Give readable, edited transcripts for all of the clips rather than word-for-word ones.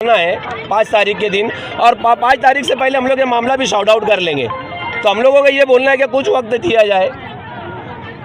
है 5 तारीख के दिन, और 5 तारीख से पहले हम लोग ये मामला भी शॉर्ट आउट कर लेंगे। तो हम लोगों को ये बोलना है कि कुछ वक्त दिया जाए,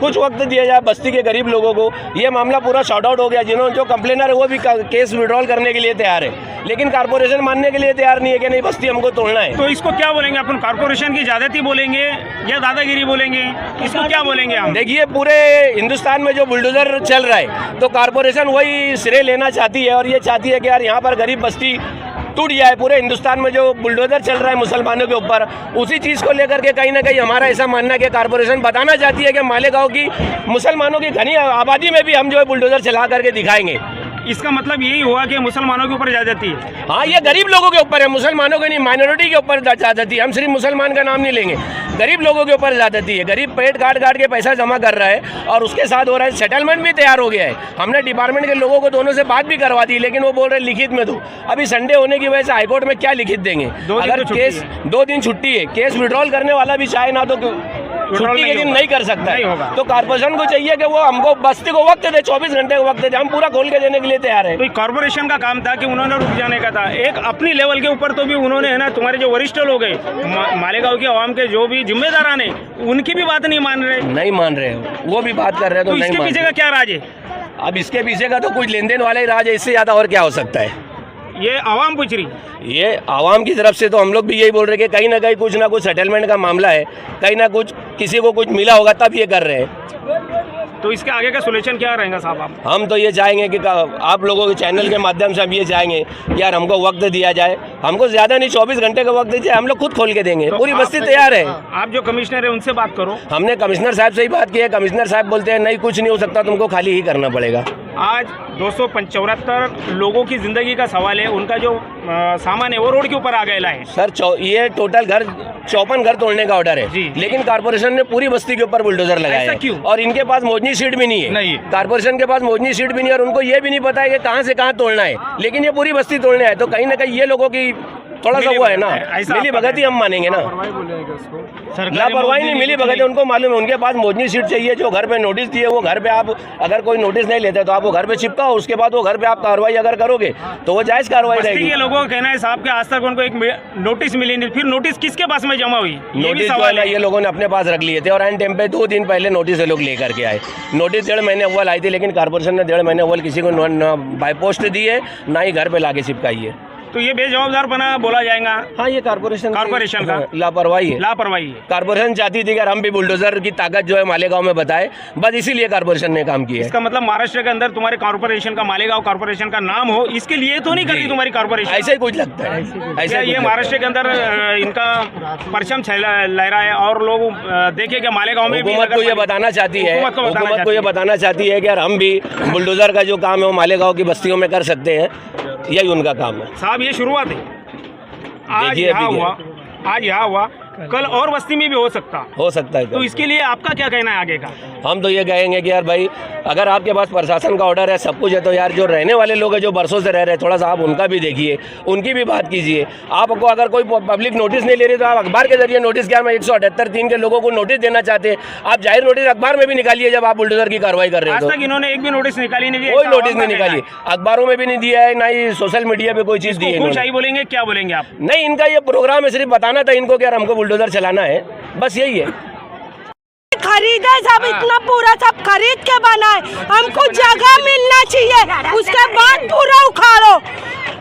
कुछ वक्त दिया जाए बस्ती के गरीब लोगों को। ये मामला पूरा शॉर्ट आउट हो गया। जिन्होंने जो कंप्लेनर है वो भी केस विड्रॉल करने के लिए तैयार है, लेकिन कारपोरेशन मानने के लिए तैयार नहीं है कि नहीं बस्ती हमको तोड़ना है। तो इसको क्या बोलेंगे अपन? कारपोरेशन की ज्यादती बोलेंगे या दादागिरी बोलेंगे? इसको क्या बोलेंगे हम? देखिए, पूरे हिंदुस्तान में जो बुलडोजर चल रहा है तो कारपोरेशन वही श्रेय लेना चाहती है, और ये चाहती है कि यार यहाँ पर गरीब बस्ती टूट जाए। पूरे हिंदुस्तान में जो बुलडोजर चल रहा है मुसलमानों के ऊपर, उसी चीज़ को लेकर के कहीं ना कहीं हमारा ऐसा मानना है कि कारपोरेशन बताना चाहती है कि मालेगांव की मुसलमानों की घनी आबादी में भी हम जो है बुलडोजर चला करके दिखाएंगे। इसका मतलब यही हुआ कि मुसलमानों के ऊपर ज्यादती है। हाँ, ये गरीब लोगों के ऊपर है, मुसलमानों के नहीं, माइनॉरिटी के ऊपर ज्यादती है। हम सिर्फ मुसलमान का नाम नहीं लेंगे, गरीब लोगों के ऊपर ज्यादती है। गरीब पेट काट काट के पैसा जमा कर रहा है और उसके साथ हो रहा है। सेटलमेंट भी तैयार हो गया है, हमने डिपार्टमेंट के लोगों को दोनों से बात भी करवा दी, लेकिन वो बोल रहे लिखित में दो। अभी संडे होने की वजह से हाईकोर्ट में क्या लिखित देंगे? अगर केस 2 दिन छुट्टी है, केस विड्रॉल करने वाला भी चाहे ना तो छुट्टी के दिन नहीं कर सकता है। तो कारपोरेशन को चाहिए कि वो हमको बस्ती को वक्त दे, 24 घंटे का वक्त दे, हम पूरा खोल के देने के लिए तैयार है। तो कारपोरेशन का काम था कि उन्होंने रुक जाने का था। एक अपनी लेवल के ऊपर तो भी उन्होंने, है ना, तुम्हारे जो वरिष्ठ लोग हैं मालेगांव के आवाम के जो भी जिम्मेदारान है, उनकी भी बात नहीं मान रहे, वो भी बात कर रहे हैं। तो इसके पीछे का क्या राज है? अब इसके पीछे का तो कुछ लेन देन वाला ही राज है, इससे ज्यादा और क्या हो सकता है? ये आवाम पूछ रही, ये आवाम की तरफ से तो हम लोग भी यही बोल रहे हैं कि कहीं ना कुछ सेटलमेंट का मामला है, कहीं ना कुछ किसी को कुछ मिला होगा तब ये कर रहे हैं। तो इसके आगे का सोल्यूशन क्या रहेगा साहब? आप हम तो ये चाहेंगे कि आप लोगों के चैनल के माध्यम से हम ये चाहेंगे कि यार हमको वक्त दिया जाए, हमको ज़्यादा नहीं 24 घंटे का वक्त दीजिए, हम लोग खुद खोल के देंगे। तो पूरी बस्ती तैयार है। आप जो कमिश्नर है उनसे बात करो। हमने कमिश्नर साहब से ही बात की है, कमिश्नर साहब बोलते हैं नहीं कुछ नहीं हो सकता, तुमको खाली ही करना पड़ेगा। आज 275 लोगों की जिंदगी का सवाल है, उनका जो सामान है वो रोड के ऊपर आ गया है। सर ये टोटल 54 घर तोड़ने का ऑर्डर है, लेकिन कारपोरेशन ने पूरी बस्ती के ऊपर बुलडोजर लगाया है। और इनके पास मोजनी सीट भी नहीं है, कारपोरेशन के पास मोजनी सीट भी नहीं है, और उनको ये भी नहीं पता है कि कहाँ से कहाँ तोड़ना है, लेकिन ये पूरी बस्ती तोड़ना है। तो कहीं ना कहीं ये लोगों की थोड़ा सा वो है ना, मिली भगत हम मानेंगे ना। लापरवाही नहीं, मिली भगत है, उनको मालूम है। उनके पास मोजनी सीट चाहिए, जो घर पे नोटिस दिए वो घर पे आप अगर कोई नोटिस नहीं लेते तो आप वो घर पे चिपकाओ, उसके बाद वो घर पे आप कार्रवाई अगर करोगे तो वो जायज कार्रवाई रहेगी। ये लोगों का कहना है साहब के आज तक उनको एक नोटिस मिली नहीं, फिर नोटिस किसके पास में जमा हुई? नोटिस जो है ना ये लोगों ने अपने पास रख लिए थे, और एंड टाइम पे 2 दिन पहले नोटिस लोग लेकर के आए। नोटिस 1.5 महीने अव्वल आई थी, लेकिन कारपोरेशन ने 1.5 महीने अव्वल किसी को बाय पोस्ट दी है, ना ही घर पे लाके चिपकाई है। तो ये बेजवाबदार बना बोला जाएगा? हाँ, ये कारपोरेशन का लापरवाही है। कारपोरेशन चाहती थी कि हम भी बुलडोजर की ताकत जो है मालेगांव में बताए, बस इसीलिए कारपोरेशन ने काम किया है। इसका मतलब महाराष्ट्र के अंदर तुम्हारे कारपोरेशन का, मालेगांव कारपोरेशन का नाम हो, इसके लिए तो नहीं करती तुम्हारी कारपोरेशन? ऐसा ही कुछ लगता है, ऐसा ये महाराष्ट्र के अंदर इनका परचम लहरा है, और लोग देखे कि मालेगांव में हुकूमत को ये बताना चाहती है, हुकूमत को ये बताना चाहती है कि यार हम भी बुलडोजर का जो काम है वो मालेगांव की बस्तियों में कर सकते हैं, यही उनका काम है। साहब ये शुरुआत है, आज यहाँ हुआ, कल और बस्ती में भी हो सकता है। तो इसके लिए आपका क्या कहना है आगे का? हम तो ये कहेंगे कि यार भाई, अगर आपके पास प्रशासन का ऑर्डर है, सब कुछ है, तो यार जो रहने वाले लोग हैं, जो बरसों से रह रहे हैं, थोड़ा सा आप उनका भी देखिए, उनकी भी बात कीजिए। आपको अगर कोई पब्लिक नोटिस नहीं ले रही तो आप अखबार के जरिए नोटिस किया। मैं 178(3) के लोगों को नोटिस देना चाहते हैं, आप जाहिर नोटिस अखबार में भी निकालिए जब आप बुलडोजर की कार्रवाई कर रहे हैं। आज तक इन्होंने एक भी नोटिस निकाली नहीं, कोई नोटिस नहीं निकाली, अखबारों में भी नहीं दिया है, ना ही सोशल मीडिया पे कोई चीज़ दी है। बोलेंगे क्या बोलेंगे आप? नहीं, इनका ये प्रोग्राम है, सिर्फ बताना था इनको कि यार हमको बुलडोजर चलाना है, बस यही है। खरीदे सब, इतना पूरा सब खरीद के बनाए, हमको जगह मिलना चाहिए, उसके बाद पूरा उखाड़ो।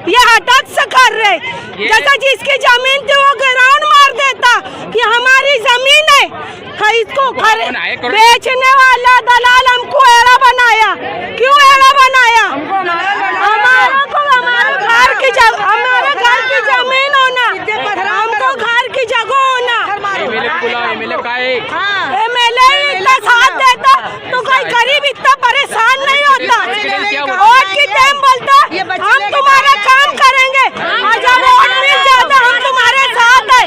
ये हटक से कर रहे, जैसा जिसकी जमीन थी वो ग्राउंड मार देता कि हमारी जमीन है, इसको बेचने वाला दलाल हमको एड़ा बनाया। क्यों एड़ा बनाया? हमारे घर की जमीन होना, हमको घर की जगह होना। एमएलए इतना साथ देता तो कोई गरीब इतना परेशान नहीं होता। वोट की टाइम बोलता हम तुम्हारा काम करेंगे, और जब वोट मिल जाता हम तुम्हारे साथ है।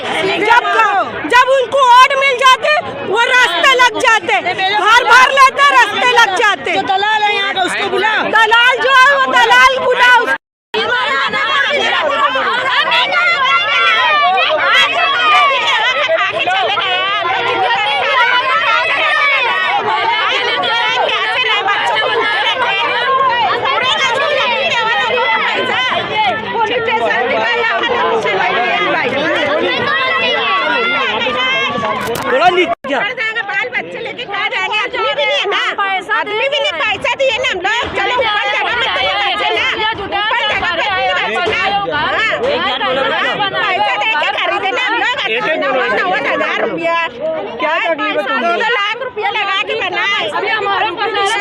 जब उनको वोट मिल जाते वो रास्ते लग जाते, घर भर लेते, रास्ते लग जाते। दलाल है यहाँ का, उसको बुलाओ। दलाल जो है वो दलाल बुलाओ। थोड़ा नीचे बाल बच्चे लेके कहाँ जाएंगे? आदमी भी नहीं है ना, आदमी भी नहीं, पैसा दिए ना हम लोग। चलो ऊपर जगह में तो बच्चे ना, ऊपर जगह पे पैसा दे के खरीदे ना हम लोग। 90,000 रुपया, क्या 2 लाख रुपया लगा के बना। अभी हमारे पैसा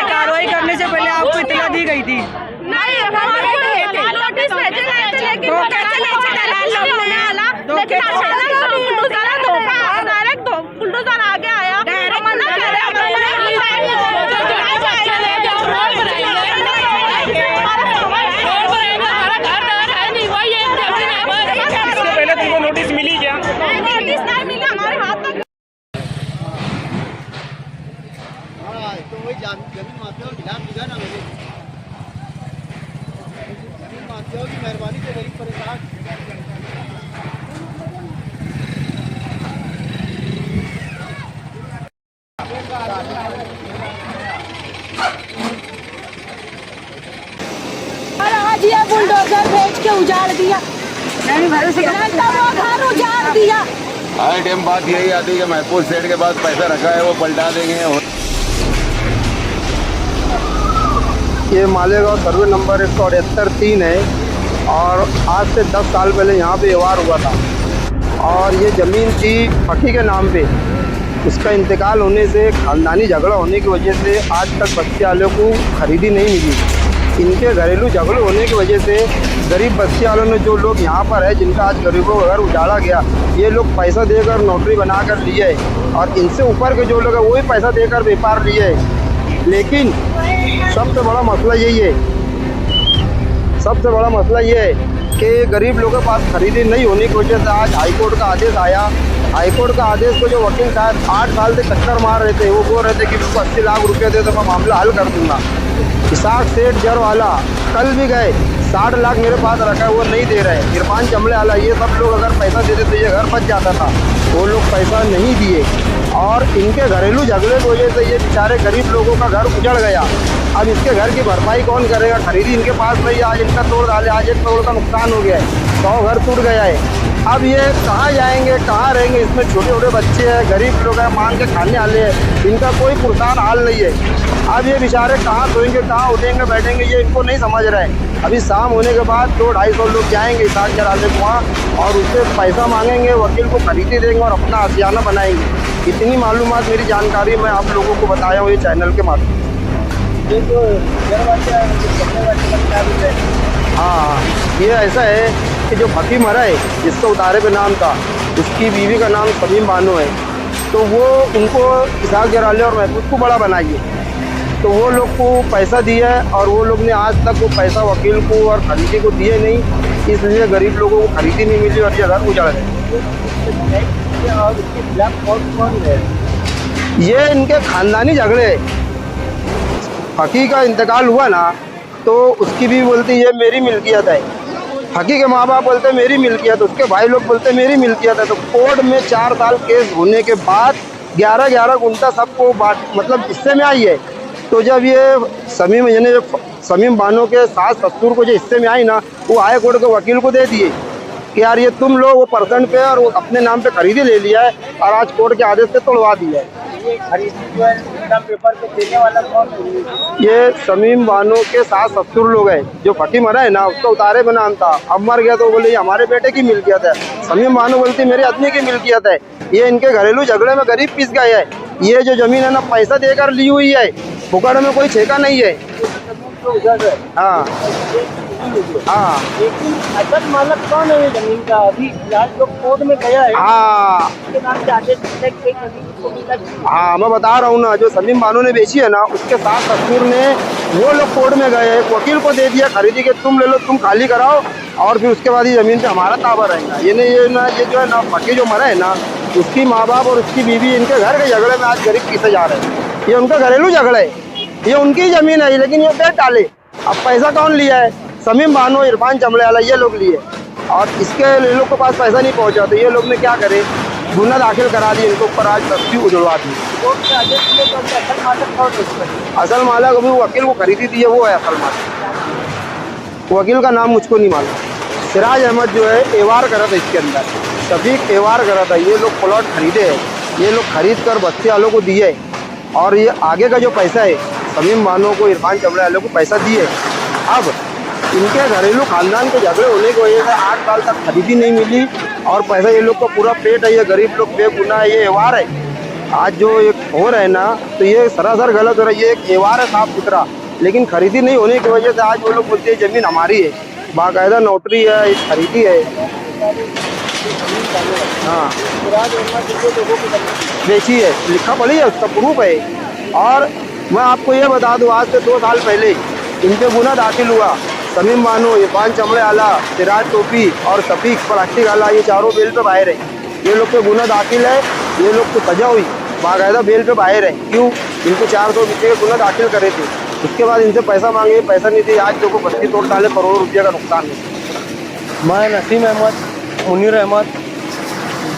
कार्रवाई करने से पहले आपको इत्तला दी गई थी? बुलडोजर आगे आया, पहले तुमको नोटिस मिली क्या? नोटिस नहीं मिला हमारे हाथ तक। तो वही जमीन माफियाओं के खिलाफ दिखा ना मुझे। जमीन माफियाओं की मेहरबानी से गरीब परेशान। और आज ये बुलडोजर भेज के उजाड़ दिया, घर उजाड़ दिया। हर टाइम बात यही आती है कि महफूज सेठ के पास पैसा रखा है वो पलटा देंगे। ये मालेगांव सर्वे नंबर 178-3 है और आज से 10 साल पहले यहाँ पे व्यवहार हुआ था और ये ज़मीन थी फकी के नाम पे। उसका इंतकाल होने से ख़ानदानी झगड़ा होने की वजह से आज तक बस्ती वालों को खरीदी नहीं मिली। इनके घरेलू झगड़े होने की वजह से गरीब बस्ती वालों ने जो लोग यहाँ पर है जिनका आज गरीबों का घर उजाड़ा गया, ये लोग पैसा देकर नौकरी बना कर लिए और इनसे ऊपर के जो लोग हैं वही पैसा देकर व्यापार लिए। लेकिन सबसे बड़ा मसला यही है, सबसे बड़ा मसला ये है कि गरीब लोगों के पास खरीदी नहीं होने की वजह से आज हाईकोर्ट का आदेश आया। हाईकोर्ट का आदेश को जो वकील साहब 8 साल से चक्कर मार रहे थे, वो बोल रहे थे कि उसको 80 लाख रुपये दे तो मैं मामला हल कर दूंगा। इसाक सेठ जर वाला कल भी गए, 60 लाख मेरे पास रखा है, वो नहीं दे रहे। इरफान चमड़े वाला, ये सब लोग अगर पैसा देते तो ये घर बच जाता था, वो लोग पैसा नहीं दिए और इनके घरेलू झगड़े की वजह से ये बेचारे गरीब लोगों का घर उजड़ गया। अब इसके घर की भरपाई कौन करेगा? खरीदी इनके पास नहीं, आज इनका तोड़ डाले, आज 1 करोड़ का नुकसान हो गया है, 100 घर टूट गया है। अब ये कहाँ जाएंगे, कहाँ रहेंगे? इसमें छोटे छोटे बच्चे हैं, गरीब लोग हैं, मांग के खाने वाले हैं, इनका कोई पुरसान हाल नहीं है। अब ये बेचारे कहाँ सोएंगे, कहाँ उठेंगे, बैठेंगे, ये इनको नहीं समझ रहे हैं। अभी शाम होने के बाद 200-250 लोग जाएंगे इसाक जराले को वहाँ और उससे पैसा मांगेंगे, वकील को खरीदी देंगे और अपना आशियाना बनाएंगे। इतनी मालूमात मेरी जानकारी मैं आप लोगों को बताया हूँ ये चैनल के माध्यम से। हाँ, ये ऐसा है कि जो फकी मरा है जिसका उतारे पे नाम था, उसकी बीवी का नाम समीम बानो है, तो वो उनको इसाक जराले और महफूज को बड़ा बनाइए, तो वो लोग को पैसा दिया है और वो लोग ने आज तक वो पैसा वकील को और खरीदी को दिए नहीं, इसलिए गरीब लोगों को खरीदी नहीं मिली और ये घर उजड़ गए। ये इनके खानदानी झगड़े, फकी का इंतकाल हुआ ना तो उसकी भी बोलती ये मेरी मिल्कियत है, फकी के माँ बाप बोलते मेरी मिल्कियत, उसके भाई लोग बोलते मेरी मिल्कियत है। तो कोर्ट में 4 साल केस होने के बाद 11-11 गुंटा सबको बांट मतलब हिस्से में आई है। तो जब ये समीम बानो के सास ससुर को जो हिस्से में आई ना, वो हाई कोर्ट के वकील को दे दिए कि यार ये तुम लोग वो परसेंट पे और वो अपने नाम पे खरीदी ले लिया है और आज कोर्ट के आदेश से तोड़वा दिया है। ये समीम बानो के सास ससुर लोग हैं, जो फकी मरा है ना उसका उतारे पे नाम था, अब मर गया तो बोले ये हमारे बेटे की मिल्कियत है। समीम बानो बोलती मेरे आदमी की मिल्कियत है। ये इनके घरेलू झगड़े में गरीब पिस गए है। ये जो जमीन है ना पैसा देकर ली हुई है, फुकड़ में कोई ठेका नहीं है। हाँ हाँ, लेकिन असल मालक कौन है ये जमीन का? अभी फिलहाल जो कोर्ट में गया है हाँ उसके नाम से आदेश हाँ, मैं बता रहा हूँ ना, जो समीम बानो ने बेची है ना उसके सास ससुर ने वो लोग कोर्ट में गए हैं, वकील को दे दिया खरीदी के तुम ले लो, तुम खाली कराओ और फिर उसके बाद ये ज़मीन पे हमारा ताबा रहेगा। ये जो है ना फकी जो मरा है ना उसकी माँ बाप और उसकी बीवी इनके घर के झगड़े में आज गरीब पीछे जा रहे हैं। ये उनका घरेलू झगड़ा है, ये उनकी ज़मीन है लेकिन ये बेच डाले। अब पैसा कौन लिया है? समीम बानो, इरफान चमड़े वाला, ये लोग लिए और इसके लोग के पास पैसा नहीं पहुंचा तो ये लोग ने क्या करे, गुना दाखिल करा दी, इनके ऊपर आज तख्ती उजड़वा दी। कोर्ट के आदेश में तो असल मालिक कौन है इसका? असल मालिक अभी वो वकील को खरीदी थी, वो है असल मालिक। वकील का नाम मुझको नहीं मालूम। सिराज अहमद जो है एवार करा था इसके अंदर, शफीक एवार करा था। ये लोग प्लॉट खरीदे हैं, ये लोग खरीद कर बस्ती वालों को दिए, और ये आगे का जो पैसा है शमीम बानो को, इरफान चमड़े वालों को पैसा दिए। अब इनके घरेलू खानदान के झगड़े होने की वजह से 8 साल तक खरीदी नहीं मिली, और पैसा ये लोग का पूरा पेट है। ये गरीब लोग बेगुनाह है, ये एवार है। आज जो एक हो रहा है ना, तो ये सरासर गलत हो रहा है। ये एक एवार है साफ सुथरा, लेकिन खरीदी नहीं होने की वजह से आज वो लोग बोलते हैं ज़मीन हमारी है, बाकायदा नोटरी है, खरीदी है। हाँ, बेची है, लिखा पड़ी है, उसका प्रूफ है। और मैं आपको ये बता दूँ, आज से 2 साल पहले इन पे गुना दाखिल हुआ। शमीम बानो, इरफान चमड़े आला, सिराज टोपी और शफीक प्लास्टिक आला, ये चारों बेल पे बाहर है। ये लोग पे गुना दाखिल है, ये लोग को सजा हुई, बाकायदा बेल पे बाहर है। क्यों? इनको 400 के गुना दाखिल करे थे, उसके बाद इनसे पैसा मांगे, पैसा नहीं दिए, आज लोगों को बस्ती तोड़ डाले, करोड़ों रुपये का नुकसान है। मैं नसीम अहमद, मुनीर अहमद,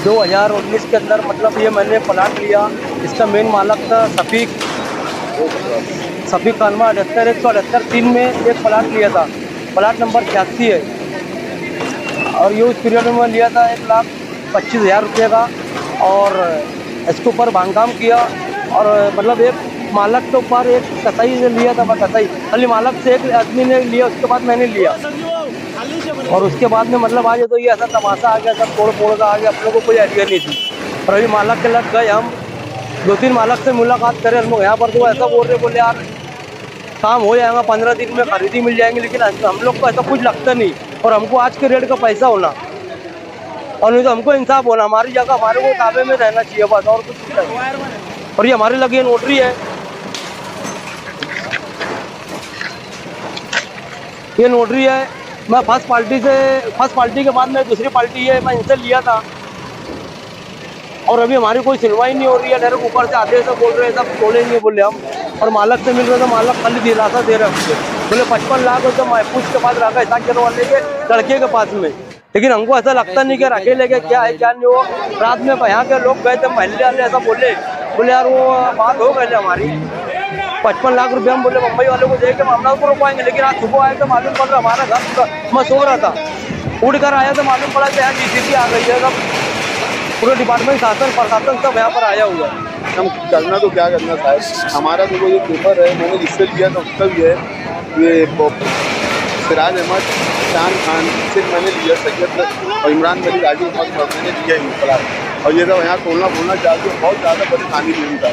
2019 के अंदर मतलब ये मैंने प्लाट लिया। इसका मेन मालिक था शफीक खानवा 178 में एक प्लाट लिया था, प्लाट नंबर 86 है। और ये उस पीरियड में लिया था 1,25,000 रुपये का, और इसके ऊपर बांधकाम किया। और मतलब एक मालिक के ऊपर एक कसाई ने लिया था, कसाई खाली मालिक से एक आदमी ने लिया, उसके बाद मैंने लिया। और उसके बाद में मतलब आज तो ये ऐसा तमाशा आ गया, सब तोड़ का आ गया, अपने को कोई आइडिया नहीं थी। और अभी मालिक के लग गए, हम 2-3 मालिक से मुलाकात करें हम लोग यहाँ पर, तो ऐसा बोल रहे, बोले यार काम हो जाएगा, 15 दिन में खरीदी मिल जाएंगी। लेकिन हम लोग को ऐसा कुछ लगता नहीं, और हमको आज के रेट का पैसा होना, और नहीं तो हमको इंसाफ होना। हमारी जगह हमारे को ताबे में रहना चाहिए बस, और कुछ नहीं। और ये हमारे लगे नोटरी है, ये नोटरी है। मैं फर्स्ट पार्टी के बाद में दूसरी पार्टी है, मैं इनसे लिया था, और अभी हमारी कोई सुनवाई नहीं हो रही है। डायरेक्ट ऊपर से आधे से बोल रहे हैं, सब तोड़ेंगे बोले हम। और मालिक से मिल रहे तो मालिक खाली दिलासा दे रहे हैं, बोले 55 लाख तो महफूज के पास रखा है, हिसाब वाले के लड़के के पास में। लेकिन हमको ऐसा लगता नहीं कि रखे लेके क्या है क्या नहीं। वो रात में यहाँ के लोग गए थे, महल्ले वाले ऐसा बोले यार वो बात हो गई हमारी 55 लाख रुपये। हम बोले मुंबई वालों को दे के मामला को रुकवाएंगे। लेकिन आज सुबह आए तो मालूम पड़ रहा हमारा घर, मैं सो रहा था, उड़ कर आया तो मालूम पड़ा कि यहाँ DCP आ गई है, सब पूरे डिपार्टमेंट शासन प्रशासन सब यहाँ पर आया हुआ है। हम करना तो क्या करना साहब, हमारा तो ये पेपर है, मैंने जिससे लिया था उसका भी है। ये सिराज अहमद, शान खान से मैंने लिया, सैयद और इमरान मलिक आजू मैंने लिया ही प्लाट। और ये सब यहाँ तोड़ना चाहते हैं, बहुत ज़्यादा परेशानी नहीं होता।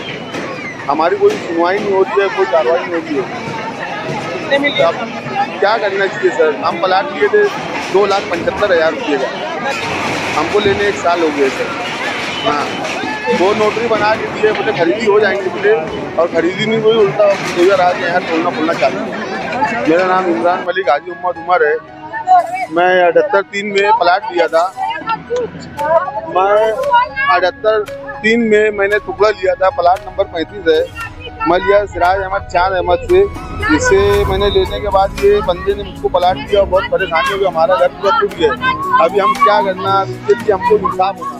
हमारी कोई सुनवाई नहीं होती है, कोई कार्रवाई नहीं होती है। अब क्या करना चाहिए सर? हम प्लाट लिए थे 2,75,000 रुपये का, हमको लेने 1 साल हो गया सर। हाँ, 2 नोटरी बना के दिए, बोले खरीदी हो जाएंगे बोले, और खरीदी नहीं हुई, उल्टा इधर आ गए यहाँ तोड़ना चाहते हैं। मेरा नाम इमरान मलिक हाजी मोहम्मद उमर है। मैं 78-3 में प्लाट लिया था। मैं 78-3 में मैंने टुकड़ा लिया था, प्लाट नंबर 35 है। मैं लिया सिराज अहमद चांद अहमद से। इसे मैंने लेने के बाद ये बंदे ने मुझको प्लाट दिया, बहुत परेशानी हुई, हमारा घर पूरा टूट गया। अभी हम क्या करना, इसके लिए हमको इंसाफ होना।